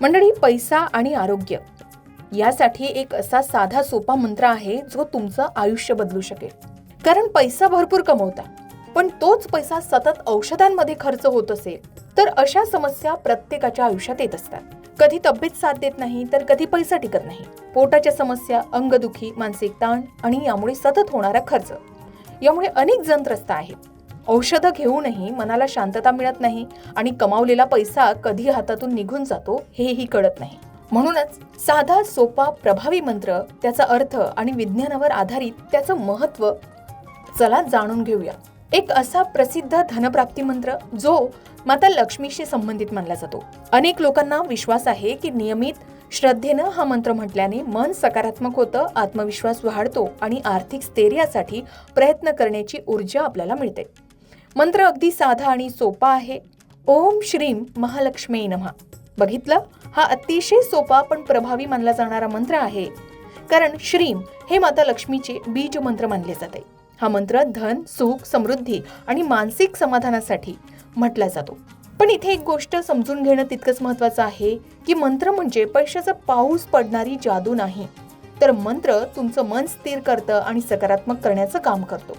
मंडळी, पैसा आणि आरोग्य यासाठी एक असा साधा सोपा मंत्र आहे जो तुमचं आयुष्य बदलू शकेल. कारण पैसा भरपूर कमवता पण तोच पैसा सतत औषधांमध्ये खर्च होत असेल तर अशा समस्या प्रत्येकाच्या आयुष्यात येत असतात. कधी तब्येत साथ देत नाही तर कधी पैसा टिकत नाही. पोटाच्या समस्या, अंगदुखी, मानसिक ताण आणि यामुळे सतत होणारा खर्च, यामुळे अनेक जण त्रस्त आहेत. औषधं घेऊनही मनाला शांतता मिळत नाही आणि कमावलेला पैसा कधी हातातून निघून जातो हेही कळत नाही. म्हणूनच साधा, सोपा, प्रभावी मंत्र, त्याचा अर्थ आणि विज्ञानावर आधारित त्याचं महत्त्व चला जाणून घेऊया. एक असा प्रसिद्ध धनप्राप्ती मंत्र जो माता लक्ष्मीशी संबंधित मानला जातो. अनेक लोकांना विश्वास आहे की नियमित श्रद्धेनं हा मंत्र म्हटल्याने मन सकारात्मक होतं, आत्मविश्वास वाढतो आणि आर्थिक स्थैर्यासाठी प्रयत्न करण्याची ऊर्जा आपल्याला मिळते. मंत्र अगदी साधा आणि सोपा आहे. ओम श्रीम महालक्ष्मी नमः. बघितलं, हा अतिशय सोपा पण प्रभावी मानला जाणारा मंत्र आहे. कारण श्रीम हे माता लक्ष्मीचे बीज मंत्र मानले जाते. हा मंत्र धन, सुख, समृद्धी आणि मानसिक समाधानासाठी म्हटला जातो. पण इथे एक गोष्ट समजून घेणं तितकंच महत्वाचं आहे की मंत्र म्हणजे पैशाचा पाऊस पडणारी जादू नाही, तर मंत्र तुमचं मन स्थिर करतं आणि सकारात्मक करण्याचं काम करतो.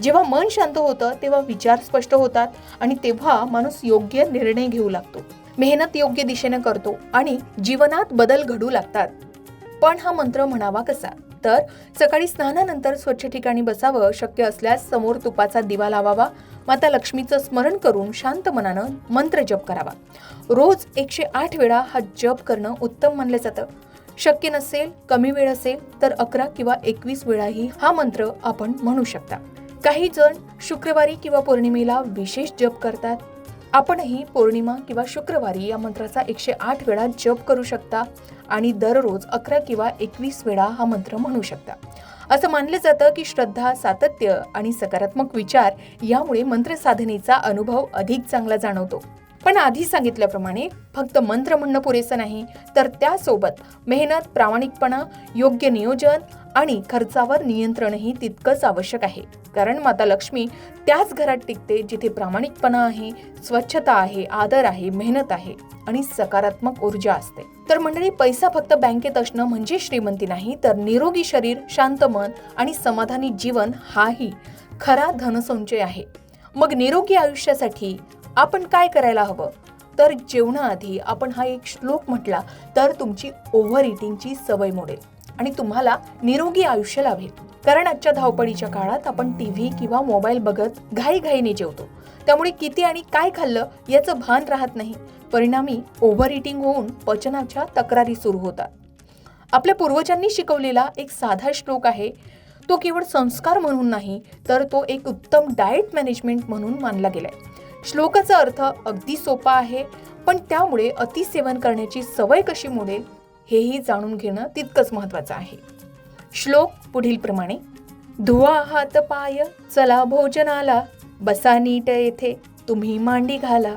जेव्हा मन शांत होतं तेव्हा विचार स्पष्ट होतात आणि तेव्हा माणूस योग्य निर्णय घेऊ लागतो, मेहनत योग्य दिशेने करतो आणि जीवनात बदल घडू लागतात. पण हा मंत्र म्हणावा कसा? तर सकाळी स्नानानंतर स्वच्छ ठिकाणी बसावं, शक्य असल्यास समोर तुपाचा दिवा लावावा, माता लक्ष्मीचं स्मरण करून शांत मनानं मंत्र जप करावा. रोज 108 वेळा हा जप करणं उत्तम मानलं जातं. शक्य नसेल, कमी वेळ असेल तर 11 किंवा 21 वेळाही हा मंत्र आपण म्हणू शकता. काही जण शुक्रवारी किंवा पौर्णिमेला विशेष जप करतात. आपणही पौर्णिमा किंवा शुक्रवारी या मंत्राचा 108 वेळा जप करू शकता आणि दररोज 11 किंवा 21 वेळा हा मंत्र म्हणू शकता. असं मानलं जातं की श्रद्धा, सातत्य आणि सकारात्मक विचार यामुळे मंत्र साधनेचा अनुभव अधिक चांगला जाणवतो. पण आधी सांगितल्याप्रमाणे फक्त मंत्र म्हणणं पुरेसं नाही, तर त्यासोबत मेहनत, प्रामाणिकपणा, योग्य नियोजन आणि खर्चावर नियंत्रणही तितकंच आवश्यक आहे. कारण माता लक्ष्मी त्याच घरात टिकते जिथे प्रामाणिकपणा आहे, स्वच्छता आहे, आदर आहे, मेहनत आहे आणि सकारात्मक ऊर्जा असते. तर मंडळी, पैसा फक्त बँकेत असणं म्हणजे श्रीमंती नाही, तर निरोगी शरीर, शांत मन आणि समाधानी जीवन हाही खरा धनसंचय आहे. मग निरोगी आयुष्यासाठी आपण काय करायला हवं? तर जेवणाआधी आपण हा एक श्लोक म्हटला तर तुमची ओव्हर इटिंगची सवय मोडेल आणि तुम्हाला निरोगी आयुष्य लाभेल. कारण आजच्या धावपळीच्या काळात आपण टीव्ही किंवा मोबाईल बघत घाईघाईने जेवतो. त्यामुळे किती आणि काय खाल्लं याचं भान राहत नाही. परिणामी ओव्हर इटिंग होऊन पचनाच्या तक्रारी सुरू होतात. आपल्या पूर्वजांनी शिकवलेला एक साधा श्लोक आहे. तो केवळ संस्कार म्हणून नाही, तर तो एक उत्तम डाएट मॅनेजमेंट म्हणून मानला गेलाय. श्लोकाचा अर्थ अगदी सोपा आहे, पण त्यामुळे अतिसेवन करण्याची सवय कशी मोडेल हेही जाणून घेणं तितकंच महत्वाचं आहे. श्लोक पुढील प्रमाणे: धुवा हात पाय, चला भोजनाला, बसा नीट येथे, तुम्ही मांडी घाला,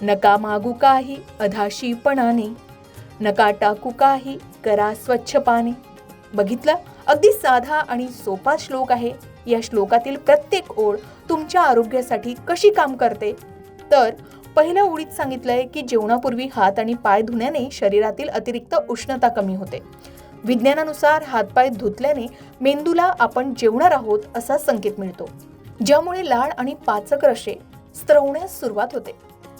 नका मागू काही अधाशीपणाने, नका टाकू काही, करा स्वच्छ पाने. बघितलं, अगदी साधा आणि सोपा श्लोक आहे. या श्लोकातील प्रत्येक ओळ तुमच्या आरोग्यासाठी कशी काम करते? तर पहिल्या ओळीत सांगितलंय की जेवणापूर्वी हात आणि पाय धुण्याने शरीरातील अतिरिक्त उष्णता कमी होते. विज्ञानानुसार हातपाय धुतल्याने मेंदूला आपण जेवणार आहोत असा संकेत मिळतो, ज्यामुळे लाळ आणि पाचक रसे स्त्रवण्यास सुरुवात होते.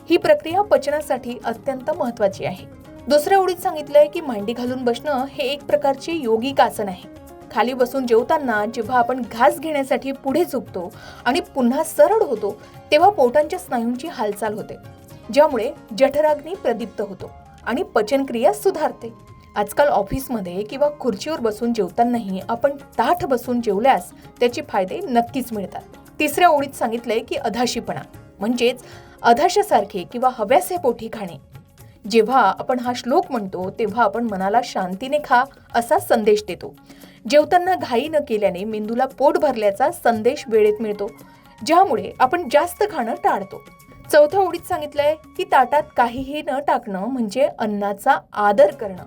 ही प्रक्रिया पचनासाठी अत्यंत महत्वाची आहे. दुसऱ्या ओळीत सांगितलंय की मांडी घालून बसणं हे एक प्रकारचे योगिक आसन आहे. खाली बसून जेवताना जेव्हा आपण घास घेण्यासाठी पुढे झुकतो आणि पुन्हा सरळ होतो तेव्हा पोटांच्या स्नायूंची हालचाल होते, ज्यामुळे जठराग्नी प्रदीप्त होतो आणि पचनक्रिया सुधारते. आजकाल ऑफिसमध्ये किंवा खुर्चीवर बसून जेवतानाही आपण ताठ बसून जेवल्यास त्याचे फायदे नक्कीच मिळतात. तिसऱ्या ओळीत सांगितलंय की अधाशीपणा म्हणजेच अधाशासारखे किंवा हव्यासे पोटी खाणे. जेव्हा आपण हा श्लोक म्हणतो तेव्हा आपण मनाला शांतीने खा असा संदेश देतो. जेवताना घाई न केल्याने मेंदूला पोट भरल्याचा संदेश वेळेत मिळतो, ज्यामुळे आपण जास्त खाणं टाळतो. चौथ्या ओळीत सांगितलंय की ताटात काहीही न टाकणं म्हणजे अन्नाचा आदर करणं.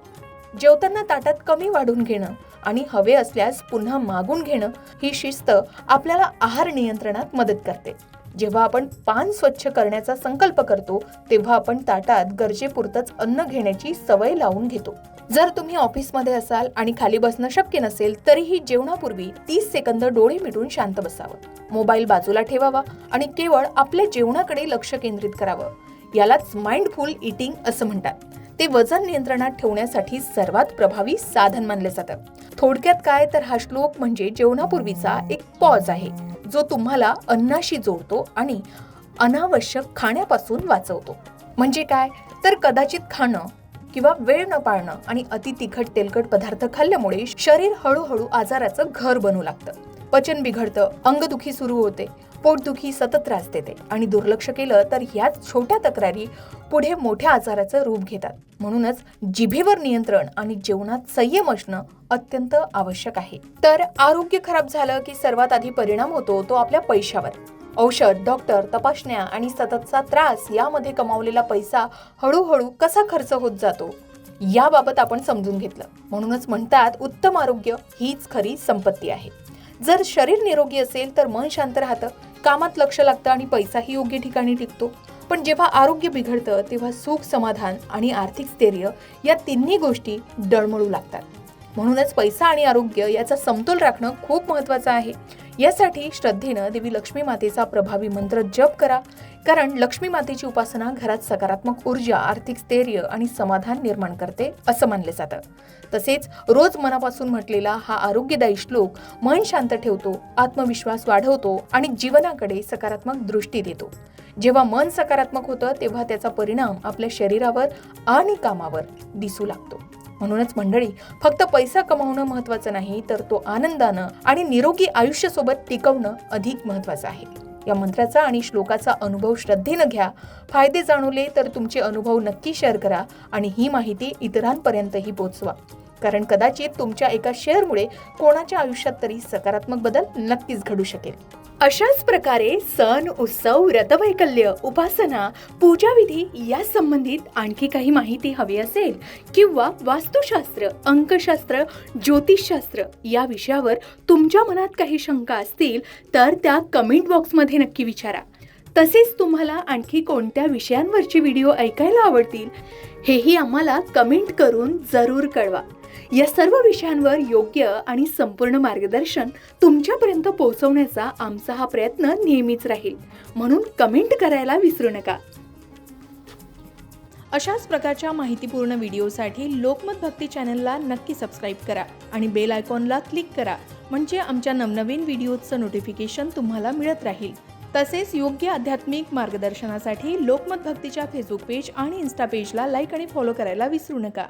जेवताना ताटात कमी वाढून घेणं आणि हवे असल्यास पुन्हा मागून घेणं ही शिस्त आपल्याला आहार नियंत्रणात मदत करते. जेव्हा आपण पान स्वच्छ करण्याचा संकल्प करतो तेव्हा आपण ताटात गरजेपुरतंच अन्न घेण्याची सवय लावून घेतो. जर तुम्ही ऑफिसमध्ये असाल आणि खाली बसणं शक्य नसेल तरीही जेवणापूर्वी 30 सेकंद डोळे मिटून शांत बसावं. मोबाईल बाजूला ठेवावा आणि केवळ आपल्या जेवणाकडे लक्ष केंद्रित करावं. यालाच माइंडफुल ईटिंग असं म्हणतात. ते वजन नियंत्रणात ठेवण्यासाठी सर्वात प्रभावी साधन मानले जातं. थोडक्यात काय तर हा श्लोक म्हणजे जेवणापूर्वीचा एक पॉज आहे जो तुम्हाला अन्नाशी जोडतो आणि अनावश्यक खाण्यापासून वाचवतो. म्हणजे काय तर कदाचित खाणं किंवा वेळ न पाळणं आणि अति तिखट तेलकट पदार्थ खाल्ल्यामुळे शरीर हळूहळू आजाराचं घर बनू लागतं. पचन बिघडतं, अंगदुखी सुरू होते, पोटदुखी सतत त्रास देते आणि दुर्लक्ष केलं तर ह्याच छोट्या तक्रारी पुढे मोठ्या आजाराचं रूप घेतात. म्हणूनच जिभेवर नियंत्रण आणि जेवणात संयम असणं अत्यंत आवश्यक आहे. तर आरोग्य खराब झालं की सर्वात आधी परिणाम होतो तो आपल्या पैशावर. औषध, डॉक्टर, तपासण्या आणि सततचा त्रास यामध्ये कमावलेला पैसा हळूहळू कसा खर्च होत जातो याबाबत आपण समजून घेतलं. म्हणूनच म्हणतात उत्तम आरोग्य हीच खरी संपत्ती आहे. जर शरीर निरोगी असेल तर मन शांत राहतं, कामात लक्ष लागतं आणि पैसाही योग्य ठिकाणी टिकतो. पण जेव्हा आरोग्य बिघडतं तेव्हा सुख, समाधान आणि आर्थिक स्थैर्य या तिन्ही गोष्टी डळमळू लागतात. म्हणूनच पैसा आणि आरोग्य याचा समतोल राखणं खूप महत्त्वाचं आहे. यासाठी श्रद्धेनं देवी लक्ष्मी मातेचा प्रभावी मंत्र जप करा. कारण लक्ष्मी मातेची उपासना घरात सकारात्मक ऊर्जा, आर्थिक स्थैर्य आणि समाधान निर्माण करते असं मानले जातं. तसेच रोज मनापासून म्हटलेला हा आरोग्यदायी श्लोक मन शांत ठेवतो, आत्मविश्वास वाढवतो आणि जीवनाकडे सकारात्मक दृष्टी देतो. जेव्हा मन सकारात्मक होतं तेव्हा त्याचा परिणाम आपल्या शरीरावर आणि कामावर दिसू लागतो. म्हणूनच मंडळी, फक्त पैसा कमावणं महत्त्वाचं नाही तर तो आनंदानं आणि निरोगी आयुष्यासोबत टिकवणं अधिक महत्त्वाचं आहे. या मंत्राचा आणि श्लोकाचा अनुभव श्रद्धेनं घ्या. फायदे जाणवले तर तुमचे अनुभव नक्की शेअर करा आणि ही माहिती इतरांपर्यंतही पोहोचवा. कारण कदाचित तुमच्या एका शेअरमुळे कोणाच्या आयुष्यात तरी सकारात्मक बदल नक्कीच घडू शकेल. अशाच प्रकारे सण, उत्सव, व्रतवैकल्य, उपासना, पूजाविधी या संबंधित आणखी काही माहिती हवी असेल किंवा वास्तुशास्त्र, अंकशास्त्र, ज्योतिषशास्त्र या विषयावर तुमच्या मनात काही शंका असतील तर त्या कमेंट बॉक्समध्ये नक्की विचारा. तसेच तुम्हाला आणखी कोणत्या विषयांवरचे व्हिडिओ ऐकायला आवडतील हेही आम्हाला कमेंट करून जरूर कळवा. या सर्व विषयांवर योग्य आणि संपूर्ण मार्गदर्शन तुमच्यापर्यंत पोहोचवण्याचा आमचा हा प्रयत्न नेहमीच राहील. म्हणून कमेंट करायला विसरू नका. अशाच प्रकारच्या माहितीपूर्ण व्हिडिओसाठी लोकमत भक्ती चॅनलला नक्की सबस्क्राईब करा आणि बेल आयकॉनला क्लिक करा. म्हणजे आमच्या नवनवीन व्हिडिओचं नोटिफिकेशन तुम्हाला मिळत राहील. तसेच योग्य आध्यात्मिक मार्गदर्शनासाठी लोकमत भक्तीच्या फेसबुक पेज आणि इन्स्टा पेजला लाईक आणि फॉलो करायला विसरू नका.